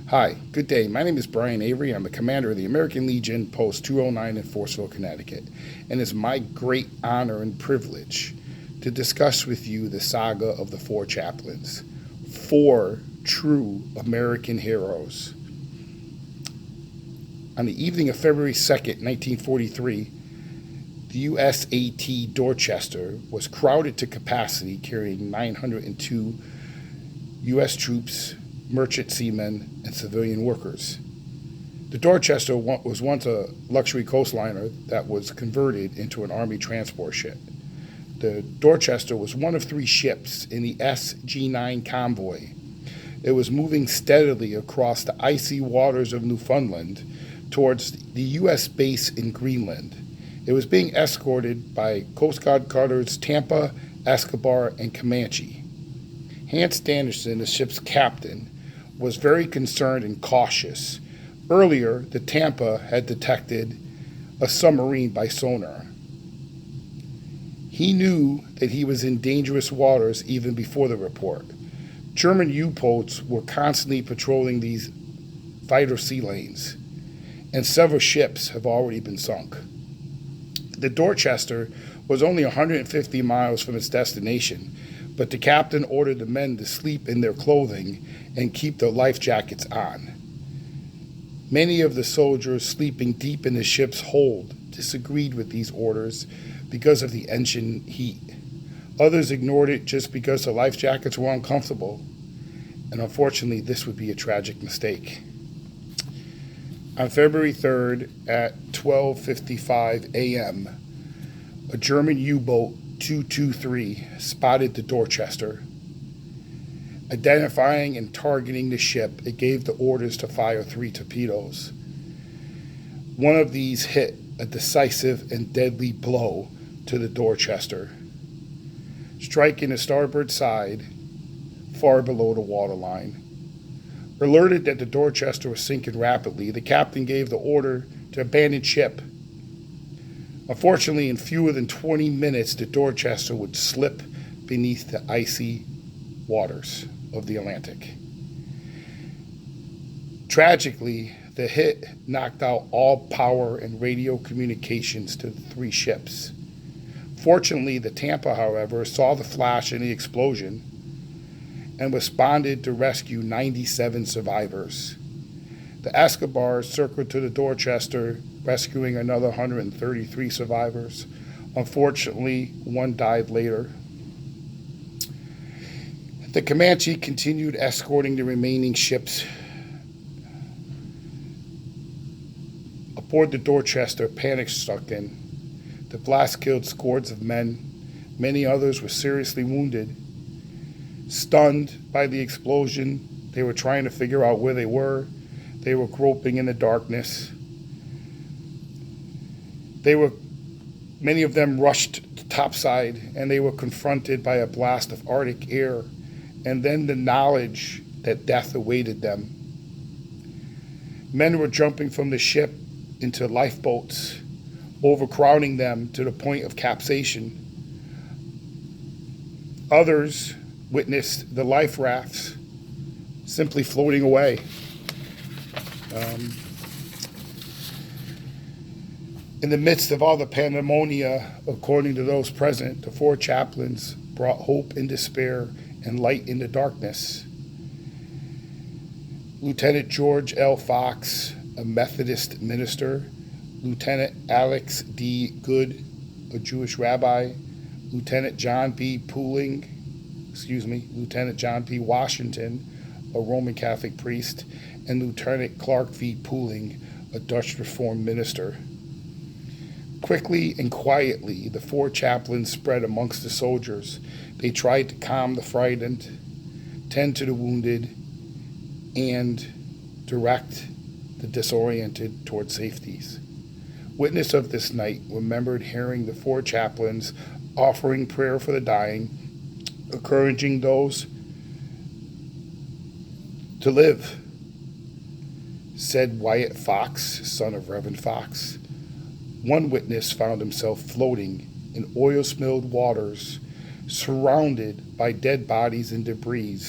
Hi, good day. My name is Brian Avery. I'm the commander of the American Legion, Post 209 in Forestville, Connecticut. And it's my great honor and privilege to discuss with you the saga of the four chaplains, four true American heroes. On the evening of February 2nd, 1943, the USAT Dorchester was crowded to capacity, carrying 902 U.S. troops, merchant seamen, and civilian workers. The Dorchester was once a luxury coastliner that was converted into an Army transport ship. The Dorchester was one of three ships in the SG-9 convoy. It was moving steadily across the icy waters of Newfoundland towards the U.S. base in Greenland. It was being escorted by Coast Guard cutters Tampa, Escobar, and Comanche. Hans Anderson, the ship's captain, was very concerned and cautious. Earlier, the Tampa had detected a submarine by sonar. He knew that he was in dangerous waters even before the report. German U-boats were constantly patrolling these vital sea lanes, and several ships have already been sunk. The Dorchester was only 150 miles from its destination, but the captain ordered the men to sleep in their clothing and keep their life jackets on. Many of the soldiers sleeping deep in the ship's hold disagreed with these orders because of the engine heat. Others ignored it just because the life jackets were uncomfortable, and unfortunately this would be a tragic mistake. On February 3rd at 12:55 a.m., a German U-boat 223 spotted the Dorchester. Identifying and targeting the ship, it gave the orders to fire 3 torpedoes. One of these hit a decisive and deadly blow to the Dorchester, striking the starboard side far below the waterline. Alerted that the Dorchester was sinking rapidly, the captain gave the order to abandon ship. Unfortunately, in fewer than 20 minutes, the Dorchester would slip beneath the icy waters of the Atlantic. Tragically, the hit knocked out all power and radio communications to the 3 ships. Fortunately, the Tampa, however, saw the flash and the explosion and responded to rescue 97 survivors. The Escobar circled to the Dorchester, rescuing another 133 survivors. Unfortunately, one died later. The Comanche continued escorting the remaining ships. Aboard the Dorchester, panic struck in. The blast killed scores of men. Many others were seriously wounded. Stunned by the explosion, they were trying to figure out where they were. They were groping in the darkness. Many of them rushed to topside, and they were confronted by a blast of Arctic air, and then the knowledge that death awaited them. Men were jumping from the ship into lifeboats, overcrowding them to the point of capsization. Others witnessed the life rafts simply floating away. In the midst of all the pandemonium, according to those present, the 4 chaplains brought hope in despair and light in the darkness. Lieutenant George L. Fox, a Methodist minister, Lieutenant Alex D. Good, a Jewish rabbi, Lieutenant John P. Washington, a Roman Catholic priest, and Lieutenant Clark V. Pooling, a Dutch Reformed minister. Quickly and quietly, the 4 chaplains spread amongst the soldiers. They tried to calm the frightened, tend to the wounded, and direct the disoriented toward safeties. Witness of this night remembered hearing the 4 chaplains offering prayer for the dying, encouraging those to live. Said Wyatt Fox, son of Reverend Fox. One witness found himself floating in oil-smilled waters, surrounded by dead bodies and debris.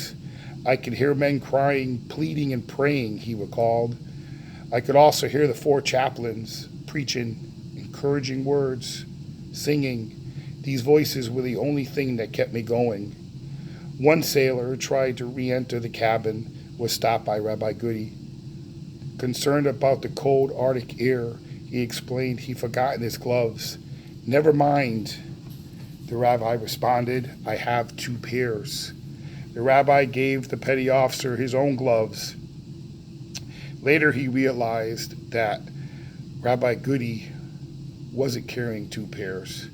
I could hear men crying, pleading, and praying, he recalled. I could also hear the 4 chaplains preaching encouraging words, singing. These voices were the only thing that kept me going. One sailor who tried to re-enter the cabin was stopped by Rabbi Goody. Concerned about the cold Arctic air, he explained he'd forgotten his gloves. Never mind, the rabbi responded. I have 2 pairs. The rabbi gave the petty officer his own gloves. Later he realized that Rabbi Goody wasn't carrying 2 pairs,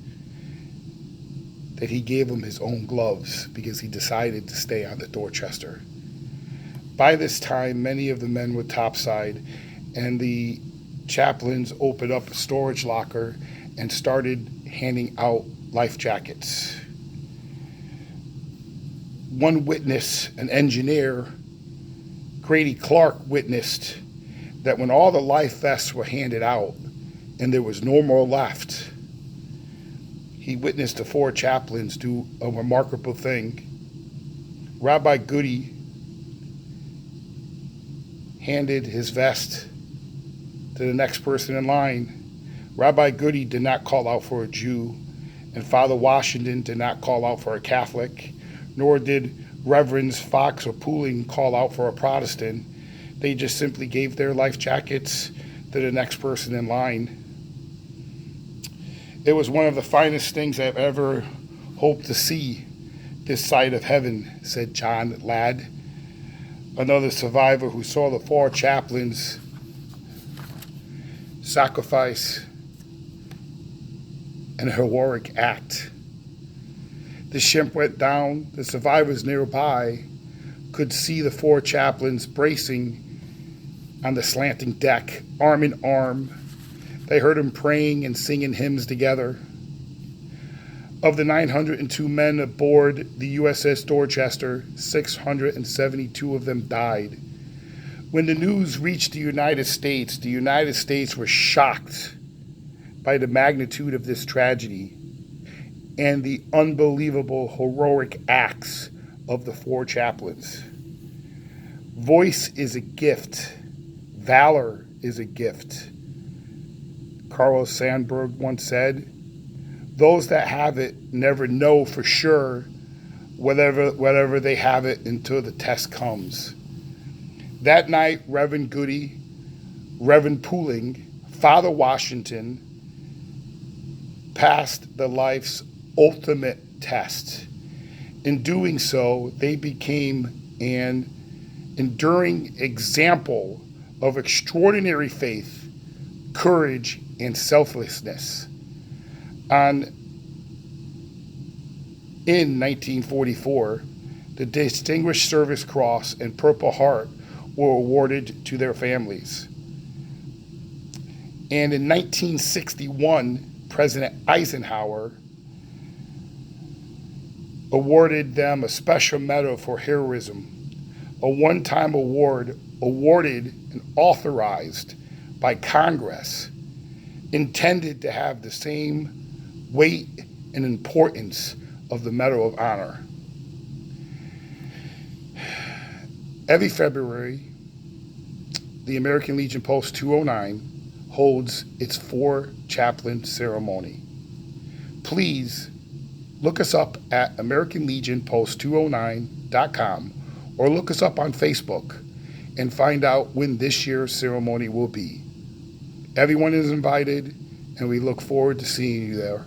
that he gave him his own gloves because he decided to stay on the Dorchester. By this time, many of the men were topside, and the chaplains opened up a storage locker and started handing out life jackets. One witness, an engineer, Grady Clark, witnessed that when all the life vests were handed out and there was no more left, he witnessed the 4 chaplains do a remarkable thing. Rabbi Goody handed his vest to the next person in line. Rabbi Goody did not call out for a Jew, and Father Washington did not call out for a Catholic, nor did Reverends Fox or Pooling call out for a Protestant. They just simply gave their life jackets to the next person in line. It was one of the finest things I've ever hoped to see this side of heaven, said John Ladd, another survivor who saw the 4 chaplains sacrifice an heroic act. The ship went down. The survivors nearby could see the 4 chaplains bracing on the slanting deck, arm in arm. They heard them praying and singing hymns together. Of the 902 men aboard the USS Dorchester, 672 of them died. When the news reached the United States were shocked by the magnitude of this tragedy and the unbelievable heroic acts of the 4 chaplains. Voice is a gift. Valor is a gift. Carlos Sandburg once said, those that have it never know for sure whether they have it until the test comes. That night, Reverend Goody, Reverend Pooling, Father Washington passed the life's ultimate test. In doing so, they became an enduring example of extraordinary faith, courage, and selflessness. In 1944, the Distinguished Service Cross and Purple Heart were awarded to their families. And in 1961, President Eisenhower awarded them a special medal for heroism, a one-time award awarded and authorized by Congress, intended to have the same weight and importance of the Medal of Honor. Every February, the American Legion Post 209 holds its 4 chaplain ceremony. Please look us up at AmericanLegionPost209.com or look us up on Facebook and find out when this year's ceremony will be. Everyone is invited, and we look forward to seeing you there.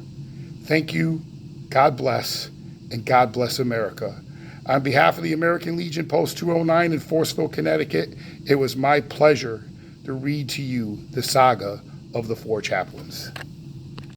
Thank you, God bless, and God bless America. On behalf of the American Legion Post 209 in Forestville, Connecticut, it was my pleasure to read to you the saga of the 4 chaplains.